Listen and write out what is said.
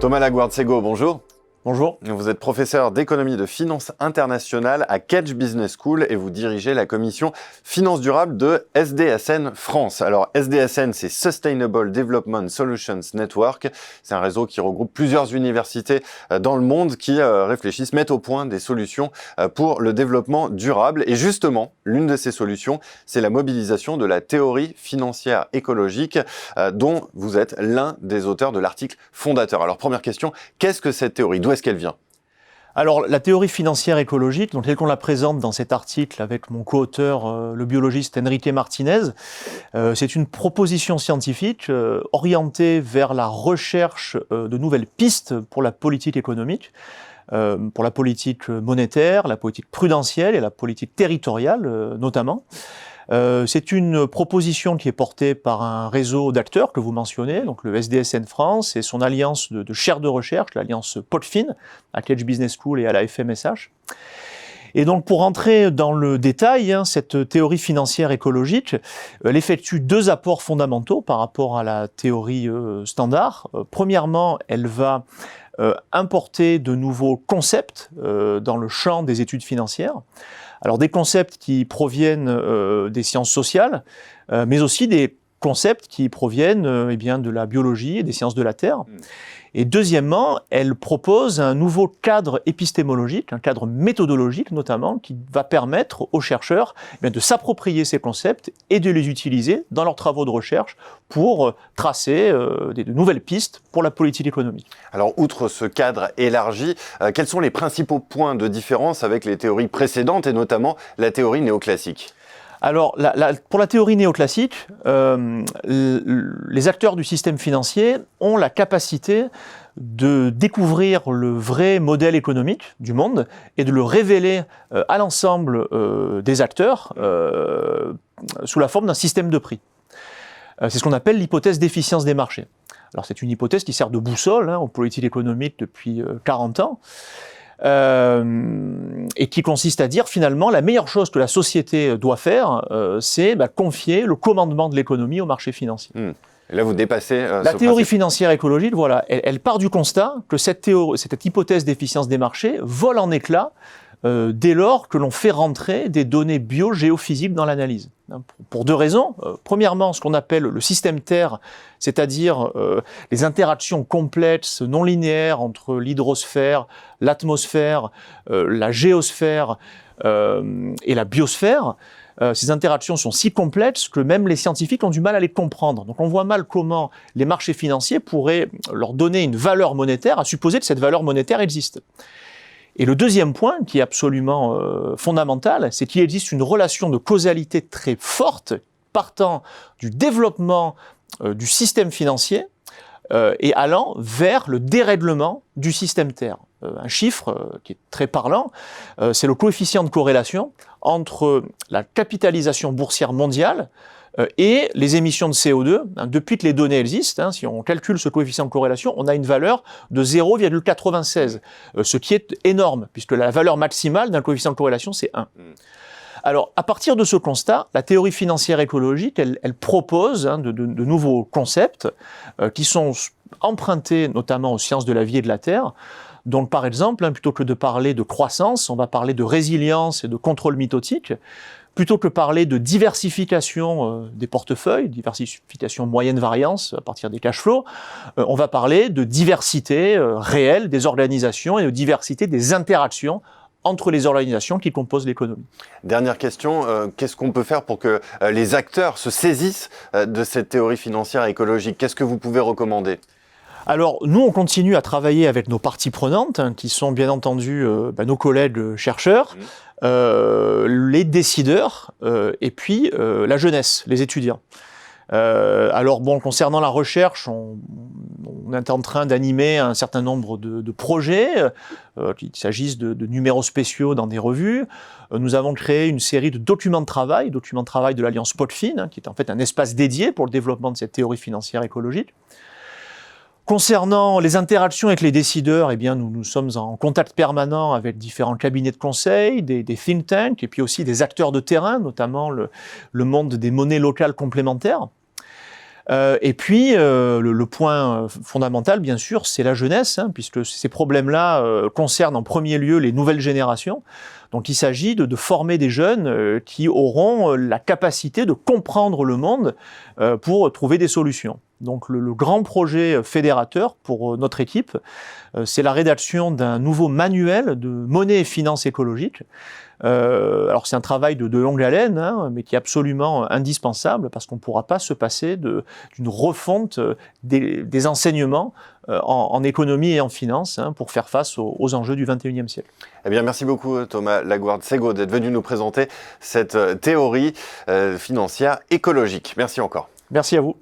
Thomas Laguarde-Sego, bonjour. Bonjour. Vous êtes professeur d'économie de finance internationale à Kedge Business School et vous dirigez la commission finance durable de SDSN France. Alors SDSN, c'est Sustainable Development Solutions Network. C'est un réseau qui regroupe plusieurs universités dans le monde qui réfléchissent, mettent au point des solutions pour le développement durable. Et justement, l'une de ces solutions, c'est la mobilisation de la théorie financière écologique dont vous êtes l'un des auteurs de l'article fondateur. Alors première question, qu'est-ce que cette théorie ? D'où est-ce qu'elle vient ? Alors, la théorie financière écologique, donc telle qu'on la présente dans cet article avec mon co-auteur, le biologiste Enrique Martinez, c'est une proposition scientifique orientée vers la recherche de nouvelles pistes pour la politique économique, pour la politique monétaire, la politique prudentielle et la politique territoriale notamment. C'est une proposition qui est portée par un réseau d'acteurs que vous mentionnez, donc le SDSN France et son alliance de chaires de recherche, l'alliance Podfin, à Kedge Business School et à la FMSH. Et donc pour rentrer dans le détail, cette théorie financière écologique, elle effectue deux apports fondamentaux par rapport à la théorie standard. Premièrement, elle va importer de nouveaux concepts dans le champ des études financières. Alors des concepts qui proviennent des sciences sociales, mais aussi des concepts qui proviennent de la biologie et des sciences de la Terre. Et deuxièmement, elle propose un nouveau cadre épistémologique, un cadre méthodologique notamment, qui va permettre aux chercheurs de s'approprier ces concepts et de les utiliser dans leurs travaux de recherche pour tracer de nouvelles pistes pour la politique économique. Alors, outre ce cadre élargi, quels sont les principaux points de différence avec les théories précédentes et notamment la théorie néoclassique ? Alors, pour la théorie néoclassique, les acteurs du système financier ont la capacité de découvrir le vrai modèle économique du monde et de le révéler à l'ensemble des acteurs sous la forme d'un système de prix. C'est ce qu'on appelle l'hypothèse d'efficience des marchés. Alors, c'est une hypothèse qui sert de boussole aux politiques économiques depuis 40 ans. Et qui consiste à dire finalement la meilleure chose que la société doit faire, c'est confier le commandement de l'économie au marché financier. Et là, vous dépassez la théorie financière écologique, voilà, elle part du constat que cette hypothèse d'efficience des marchés vole en éclats dès lors que l'on fait rentrer des données biogéophysiques dans l'analyse. Pour deux raisons. Premièrement, ce qu'on appelle le système Terre, c'est-à-dire les interactions complexes, non linéaires entre l'hydrosphère, l'atmosphère, la géosphère et la biosphère. Ces interactions sont si complexes que même les scientifiques ont du mal à les comprendre. Donc on voit mal comment les marchés financiers pourraient leur donner une valeur monétaire à supposer que cette valeur monétaire existe. Et le deuxième point, qui est absolument fondamental, c'est qu'il existe une relation de causalité très forte partant du développement du système financier et allant vers le dérèglement du système Terre. Un chiffre qui est très parlant, c'est le coefficient de corrélation entre la capitalisation boursière mondiale et les émissions de CO2, depuis que les données existent, si on calcule ce coefficient de corrélation, on a une valeur de 0,96, ce qui est énorme, puisque la valeur maximale d'un coefficient de corrélation, c'est 1. Alors, à partir de ce constat, la théorie financière écologique, elle propose de nouveaux concepts qui sont empruntés notamment aux sciences de la vie et de la Terre. Donc, par exemple, plutôt que de parler de croissance, on va parler de résilience et de contrôle mitotique. Plutôt que parler de diversification des portefeuilles, diversification moyenne variance à partir des cash flows, on va parler de diversité réelle des organisations et de diversité des interactions entre les organisations qui composent l'économie. Dernière question, qu'est-ce qu'on peut faire pour que les acteurs se saisissent de cette théorie financière écologique ? Qu'est-ce que vous pouvez recommander ? Alors, nous, on continue à travailler avec nos parties prenantes, qui sont bien entendu nos collègues chercheurs, les décideurs, et puis la jeunesse, les étudiants. Alors bon, concernant la recherche, on est en train d'animer un certain nombre de projets, qu'il s'agisse de numéros spéciaux dans des revues. Nous avons créé une série de documents de travail de l'Alliance Podfin, qui est en fait un espace dédié pour le développement de cette théorie financière écologique. Concernant les interactions avec les décideurs, nous sommes en contact permanent avec différents cabinets de conseil, des think tanks, et puis aussi des acteurs de terrain, notamment le monde des monnaies locales complémentaires. Et puis, le point fondamental, bien sûr, c'est la jeunesse, hein, puisque ces problèmes-là concernent en premier lieu les nouvelles générations. Donc il s'agit de former des jeunes qui auront la capacité de comprendre le monde pour trouver des solutions. Donc le grand projet fédérateur pour notre équipe, c'est la rédaction d'un nouveau manuel de monnaie et finances écologiques. Alors c'est un travail de longue haleine, hein, mais qui est absolument indispensable parce qu'on ne pourra pas se passer d'une refonte des enseignements en économie et en finance, hein, pour faire face aux enjeux du XXIe siècle. Eh bien, merci beaucoup Thomas Laguarde-Segaud d'être venu nous présenter cette théorie financière écologique. Merci encore. Merci à vous.